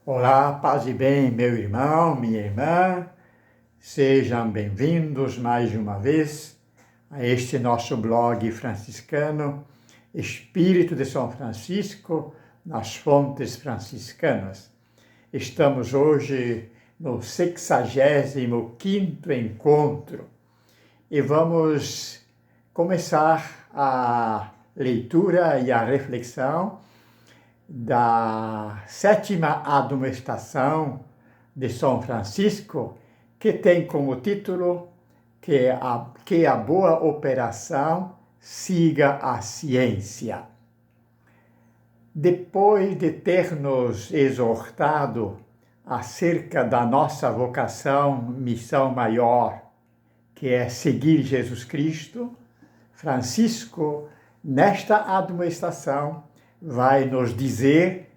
Olá, paz e bem, meu irmão, minha irmã. Sejam bem-vindos mais uma vez a este nosso blog franciscano, Espírito de São Francisco nas Fontes Franciscanas. Estamos hoje no 65º encontro e vamos começar a leitura e a reflexão da sétima admoestação de São Francisco, que tem como título que a boa operação siga a ciência. Depois de ter nos exortado acerca da nossa vocação, missão maior, que é seguir Jesus Cristo, Francisco, nesta admoestação, vai nos dizer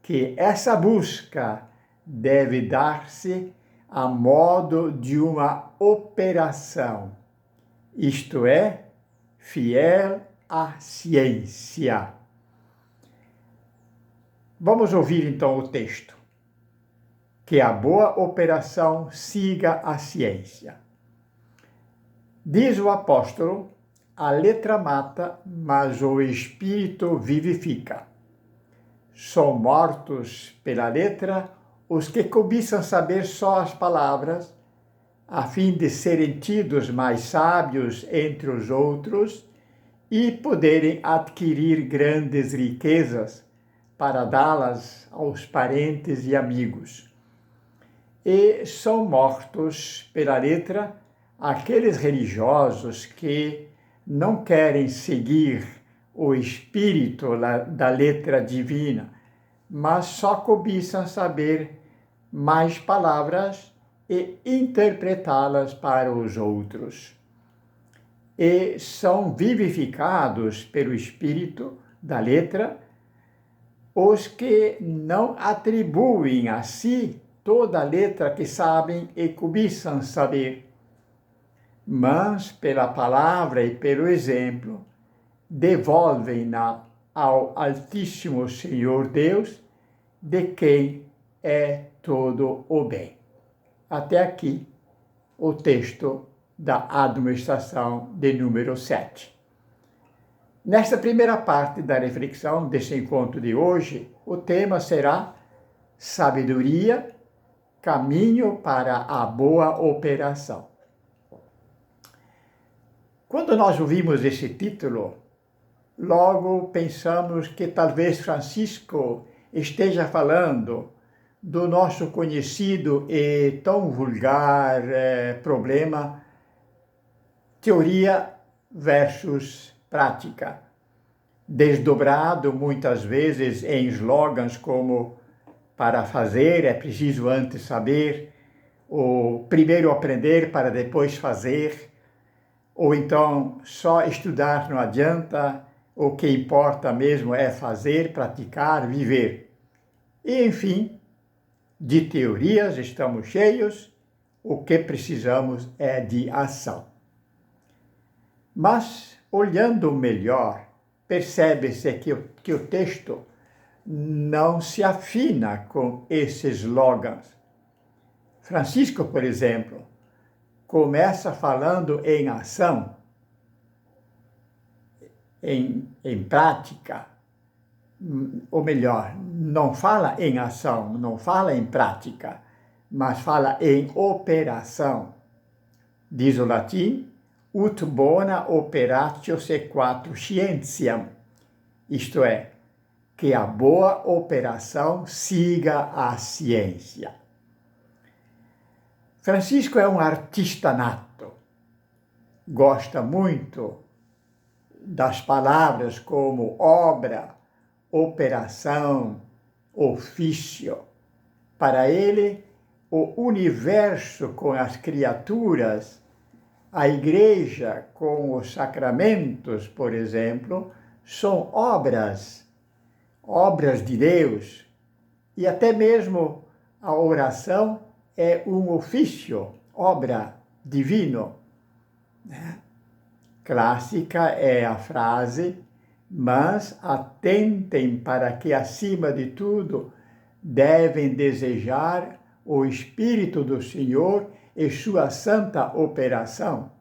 que essa busca deve dar-se a modo de uma operação, isto é, fiel à ciência. Vamos ouvir então o texto. Que a boa operação siga a ciência. Diz o apóstolo: a letra mata, mas o espírito vivifica. São mortos pela letra os que cobiçam saber só as palavras, a fim de serem tidos mais sábios entre os outros e poderem adquirir grandes riquezas para dá-las aos parentes e amigos. E são mortos pela letra aqueles religiosos que não querem seguir o espírito da letra divina, mas só cobiçam saber mais palavras e interpretá-las para os outros. E são vivificados pelo espírito da letra os que não atribuem a si toda a letra que sabem e cobiçam saber, mas pela palavra e pelo exemplo, devolvem-na ao Altíssimo Senhor Deus, de quem é todo o bem. Até aqui o texto da admoestação de número 7. Nesta primeira parte da reflexão desse encontro de hoje, o tema será sabedoria, caminho para a boa operação. Quando nós ouvimos esse título, logo pensamos que talvez Francisco esteja falando do nosso conhecido e tão vulgar problema teoria versus prática, desdobrado muitas vezes em slogans como para fazer é preciso antes saber, ou primeiro aprender para depois fazer, ou então só estudar não adianta, o que importa mesmo é fazer, praticar, viver. E, enfim, de teorias estamos cheios, o que precisamos é de ação. Mas, olhando melhor, percebe-se que o texto não se afina com esses slogans. Francisco, por exemplo, começa falando em ação, em prática, ou melhor, não fala em ação, não fala em prática, mas fala em operação. Diz o latim, ut bona operatio sequatur scientiam, isto é, que a boa operação siga a ciência. Francisco é um artista nato, gosta muito das palavras como obra, operação, ofício. Para ele, o universo com as criaturas, a igreja com os sacramentos, por exemplo, são obras de Deus, e até mesmo a oração é um ofício, obra divino. Clássica é a frase, mas atentem para que, acima de tudo, devem desejar o Espírito do Senhor e sua santa operação.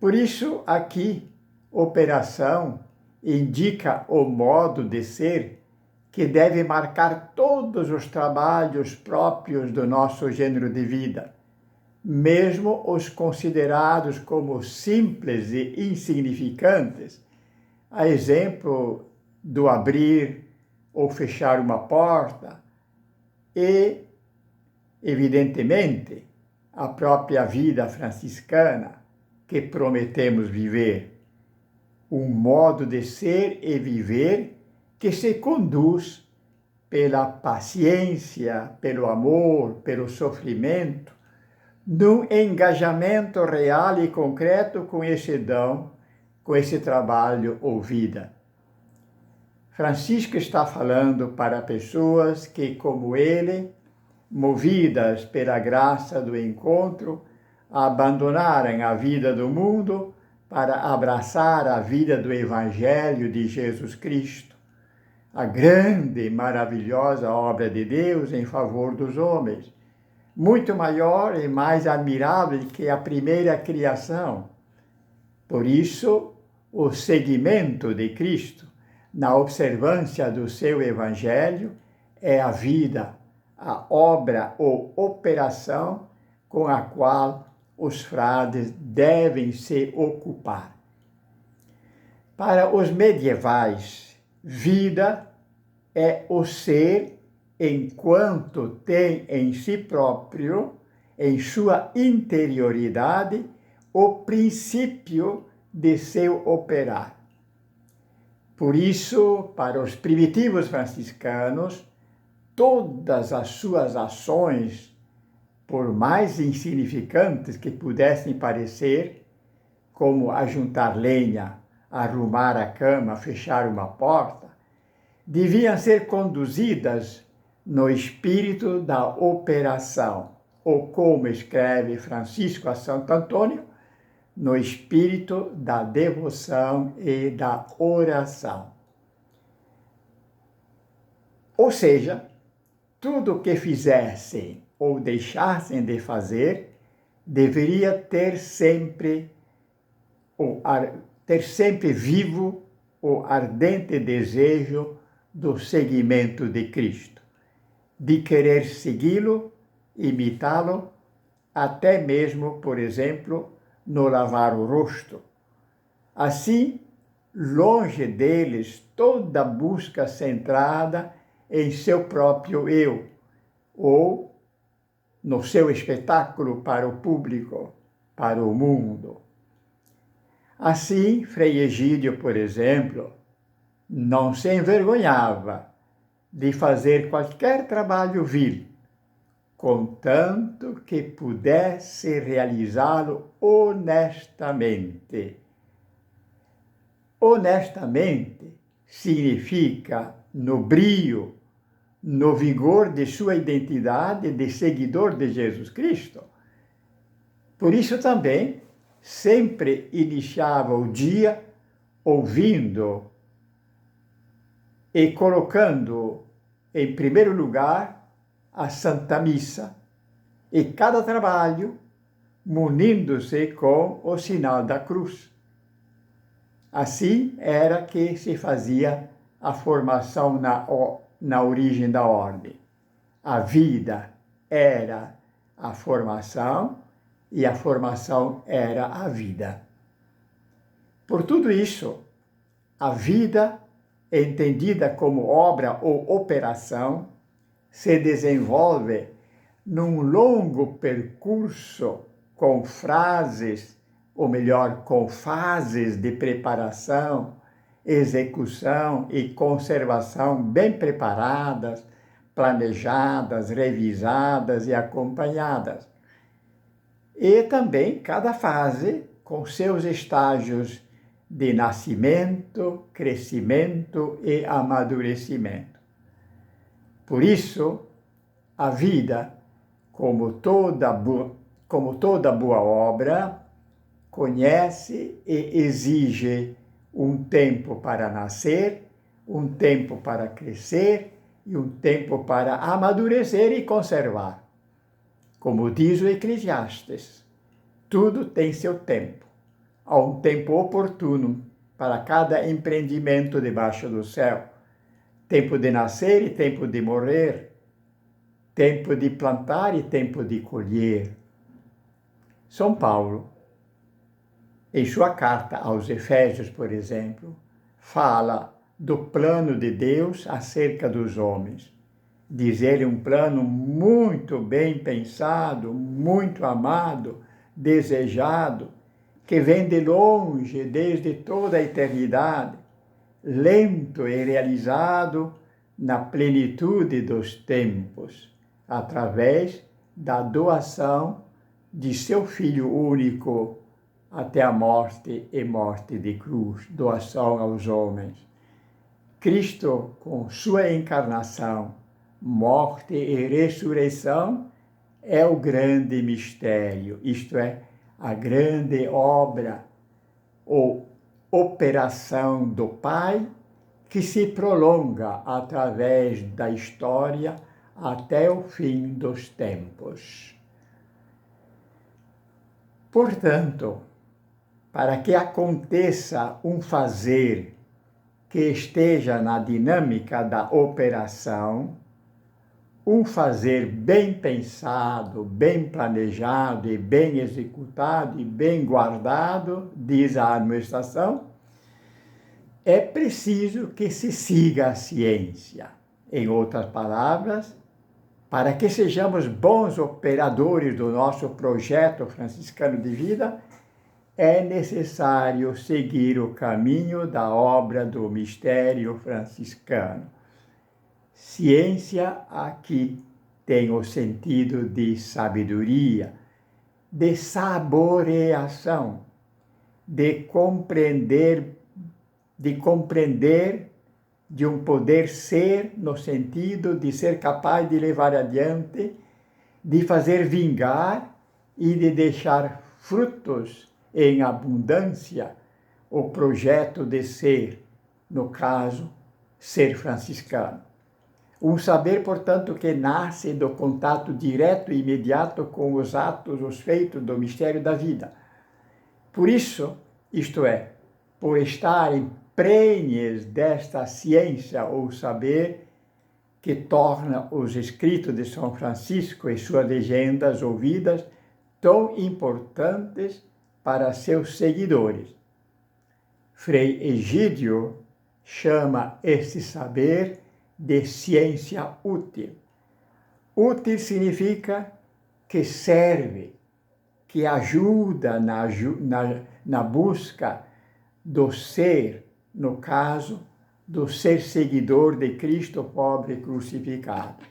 Por isso, aqui, operação indica o modo de ser que deve marcar todos os trabalhos próprios do nosso gênero de vida, mesmo os considerados como simples e insignificantes, a exemplo do abrir ou fechar uma porta e, evidentemente, a própria vida franciscana que prometemos viver, um modo de ser e viver que se conduz pela paciência, pelo amor, pelo sofrimento, num engajamento real e concreto com esse dom, com esse trabalho ou vida. Francisco está falando para pessoas que, como ele, movidas pela graça do encontro, abandonaram a vida do mundo para abraçar a vida do Evangelho de Jesus Cristo, a grande e maravilhosa obra de Deus em favor dos homens, muito maior e mais admirável que a primeira criação. Por isso, o seguimento de Cristo na observância do seu Evangelho é a vida, a obra ou operação com a qual os frades devem se ocupar. Para os medievais, vida é o ser enquanto tem em si próprio, em sua interioridade, o princípio de seu operar. Por isso, para os primitivos franciscanos, todas as suas ações, por mais insignificantes que pudessem parecer, como ajuntar lenha, arrumar a cama, fechar uma porta, deviam ser conduzidas no espírito da operação, ou como escreve Francisco a Santo Antônio, no espírito da devoção e da oração. Ou seja, tudo o que fizessem ou deixassem de fazer deveria ter sempre vivo o ardente desejo do seguimento de Cristo, de querer segui-lo, imitá-lo, até mesmo, por exemplo, no lavar o rosto. Assim, longe deles toda busca centrada em seu próprio eu, ou no seu espetáculo para o público, para o mundo. Assim, Frei Egídio, por exemplo, não se envergonhava de fazer qualquer trabalho vil, contanto que pudesse realizá-lo honestamente. Honestamente significa no brio, no vigor de sua identidade de seguidor de Jesus Cristo. Por isso também sempre iniciava o dia ouvindo e colocando em primeiro lugar a Santa Missa e cada trabalho munindo-se com o sinal da cruz. Assim era que se fazia a formação na origem da ordem. A vida era a formação e a formação era a vida. Por tudo isso, a vida, entendida como obra ou operação, se desenvolve num longo percurso com frases, ou melhor, com fases de preparação, execução e conservação bem preparadas, planejadas, revisadas e acompanhadas. E também cada fase com seus estágios de nascimento, crescimento e amadurecimento. Por isso, a vida, como toda boa obra, conhece e exige um tempo para nascer, um tempo para crescer e um tempo para amadurecer e conservar. Como diz o Eclesiastes, tudo tem seu tempo. Há um tempo oportuno para cada empreendimento debaixo do céu. Tempo de nascer e tempo de morrer. Tempo de plantar e tempo de colher. São Paulo, em sua carta aos Efésios, por exemplo, fala do plano de Deus acerca dos homens. Diz ele um plano muito bem pensado, muito amado, desejado, que vem de longe, desde toda a eternidade, lento e realizado na plenitude dos tempos, através da doação de seu Filho único até a morte e morte de cruz, doação aos homens. Cristo, com sua encarnação, morte e ressurreição, é o grande mistério, isto é, a grande obra ou operação do Pai que se prolonga através da história até o fim dos tempos. Portanto, para que aconteça um fazer que esteja na dinâmica da operação, um fazer bem pensado, bem planejado e bem executado e bem guardado, diz a administração, é preciso que se siga a ciência. Em outras palavras, para que sejamos bons operadores do nosso projeto franciscano de vida, é necessário seguir o caminho da obra do mistério franciscano. Ciência aqui tem o sentido de sabedoria, de saboreação, de compreender, de um poder ser no sentido de ser capaz de levar adiante, de fazer vingar e de deixar frutos em abundância o projeto de ser, no caso, ser franciscano. Um saber, portanto, que nasce do contato direto e imediato com os atos, os feitos do mistério da vida. Por isso, isto é, por estarem prenhes desta ciência ou saber que torna os escritos de São Francisco e suas legendas ouvidas tão importantes para seus seguidores. Frei Egídio chama esse saber de ciência útil. Útil significa que serve, que ajuda na busca do ser, no caso, do ser seguidor de Cristo pobre crucificado.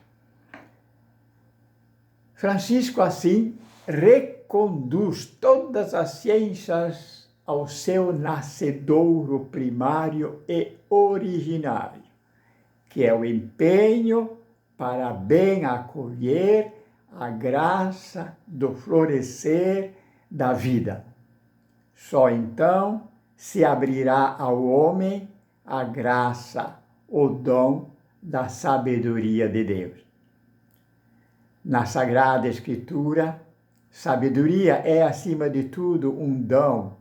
Francisco, assim, reconduz todas as ciências ao seu nascedouro primário e originário, que é o empenho para bem acolher a graça do florescer da vida. Só então se abrirá ao homem a graça, o dom da sabedoria de Deus. Na Sagrada Escritura, sabedoria é, acima de tudo, um dom,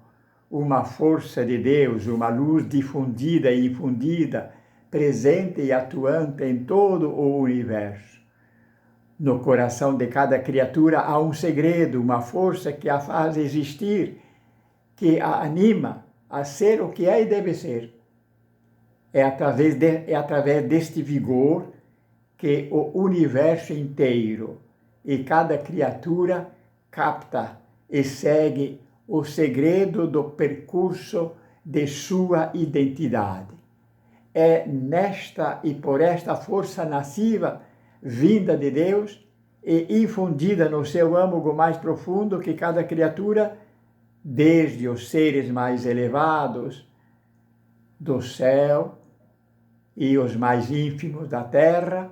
uma força de Deus, uma luz difundida e infundida, presente e atuante em todo o universo. No coração de cada criatura há um segredo, uma força que a faz existir, que a anima a ser o que é e deve ser. É através deste vigor que o universo inteiro e cada criatura capta e segue o segredo do percurso de sua identidade. É nesta e por esta força nasciva, vinda de Deus e infundida no seu âmago mais profundo, que cada criatura, desde os seres mais elevados do céu e os mais ínfimos da terra,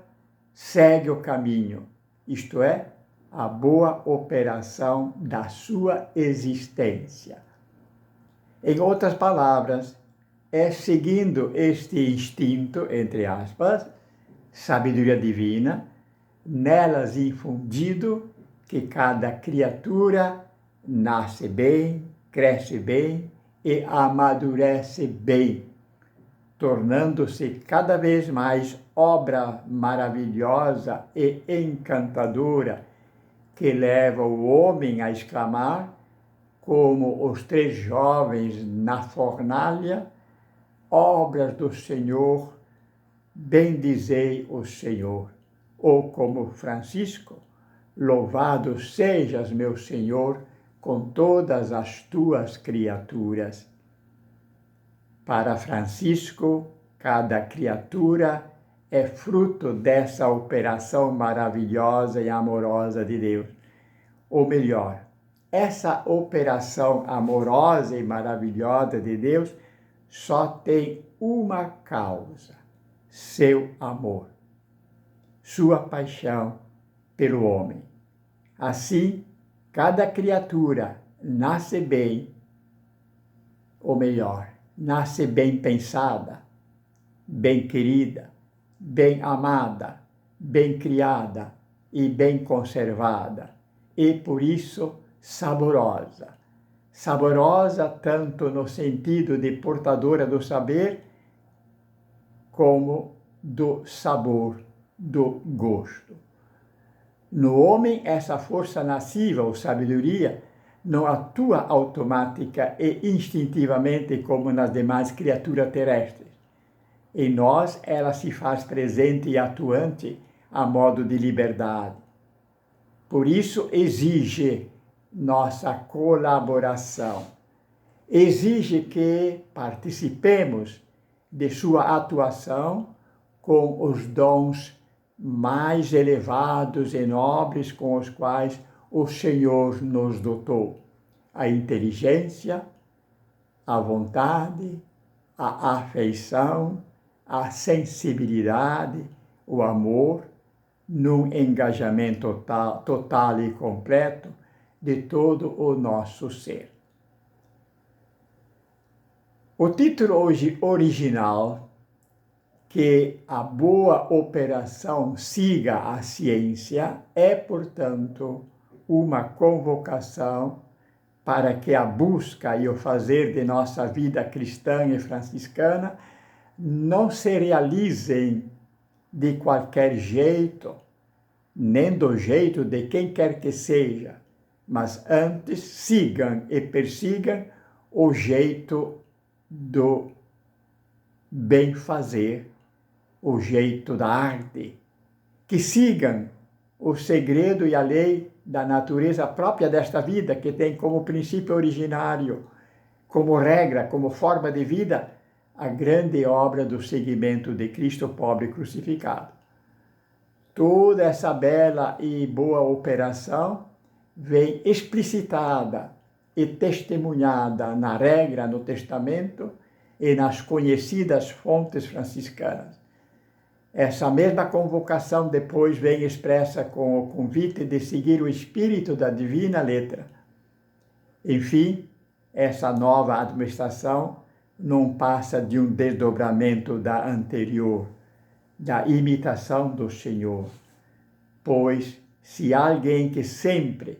segue o caminho, isto é, a boa operação da sua existência. Em outras palavras, é seguindo este instinto, entre aspas, sabedoria divina, nelas infundido que cada criatura nasce bem, cresce bem e amadurece bem, tornando-se cada vez mais obra maravilhosa e encantadora que leva o homem a exclamar, como os 3 jovens na fornalha: obras do Senhor, bendizei o Senhor. Ou como Francisco: louvado sejas, meu Senhor, com todas as tuas criaturas. Para Francisco, cada criatura é fruto dessa operação maravilhosa e amorosa de Deus. Ou melhor, essa operação amorosa e maravilhosa de Deus só tem uma causa: seu amor, sua paixão pelo homem. Assim, cada criatura nasce bem, ou melhor, nasce bem pensada, bem querida, bem amada, bem criada e bem conservada, e por isso saborosa. Saborosa tanto no sentido de portadora do saber, como do sabor, do gosto. No homem, essa força nascida ou sabedoria não atua automática e instintivamente como nas demais criaturas terrestres. Em nós, ela se faz presente e atuante a modo de liberdade. Por isso, exige nossa colaboração. Exige que participemos de sua atuação com os dons mais elevados e nobres com os quais o Senhor nos dotou: a inteligência, a vontade, a afeição, a sensibilidade, o amor, num engajamento total e completo de todo o nosso ser. O título hoje original, que a boa operação siga a ciência, é, portanto, uma convocação para que a busca e o fazer de nossa vida cristã e franciscana não se realizem de qualquer jeito, nem do jeito de quem quer que seja, mas antes sigam e persigam o jeito do bem fazer, o jeito da arte, que sigam o segredo e a lei da natureza própria desta vida, que tem como princípio originário, como regra, como forma de vida, a grande obra do seguimento de Cristo pobre crucificado. Toda essa bela e boa operação vem explicitada e testemunhada na regra, no testamento e nas conhecidas fontes franciscanas. Essa mesma convocação depois vem expressa com o convite de seguir o espírito da divina letra. Enfim, essa nova administração não passa de um desdobramento da anterior, da imitação do Senhor. Pois, se alguém que sempre,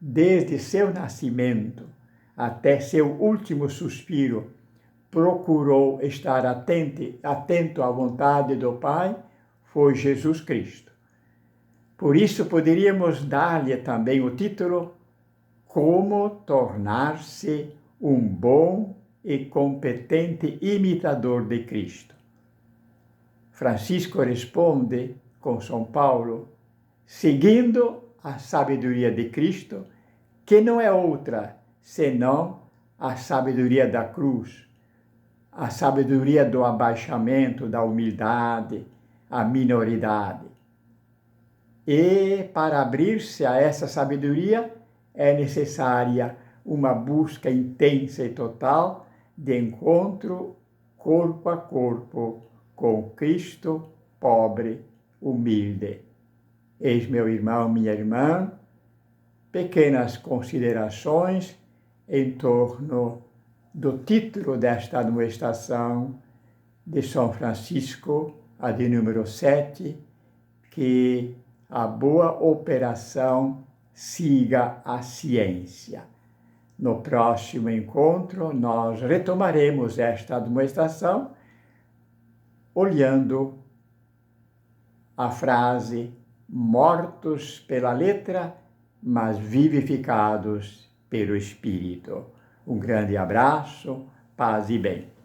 desde seu nascimento até seu último suspiro, procurou estar atento à vontade do Pai, foi Jesus Cristo. Por isso, poderíamos dar-lhe também o título: Como tornar-se um bom e competente imitador de Cristo. Francisco responde com São Paulo, seguindo a sabedoria de Cristo, que não é outra senão a sabedoria da cruz, a sabedoria do abaixamento, da humildade, a minoridade. E para abrir-se a essa sabedoria é necessária uma busca intensa e total de encontro corpo a corpo com Cristo pobre, humilde. Eis, meu irmão, minha irmã, pequenas considerações em torno do título desta admoestação de São Francisco a de número 7, que a boa operação siga a ciência. No próximo encontro, nós retomaremos esta admoestação olhando a frase mortos pela letra, mas vivificados pelo Espírito. Um grande abraço, paz e bem.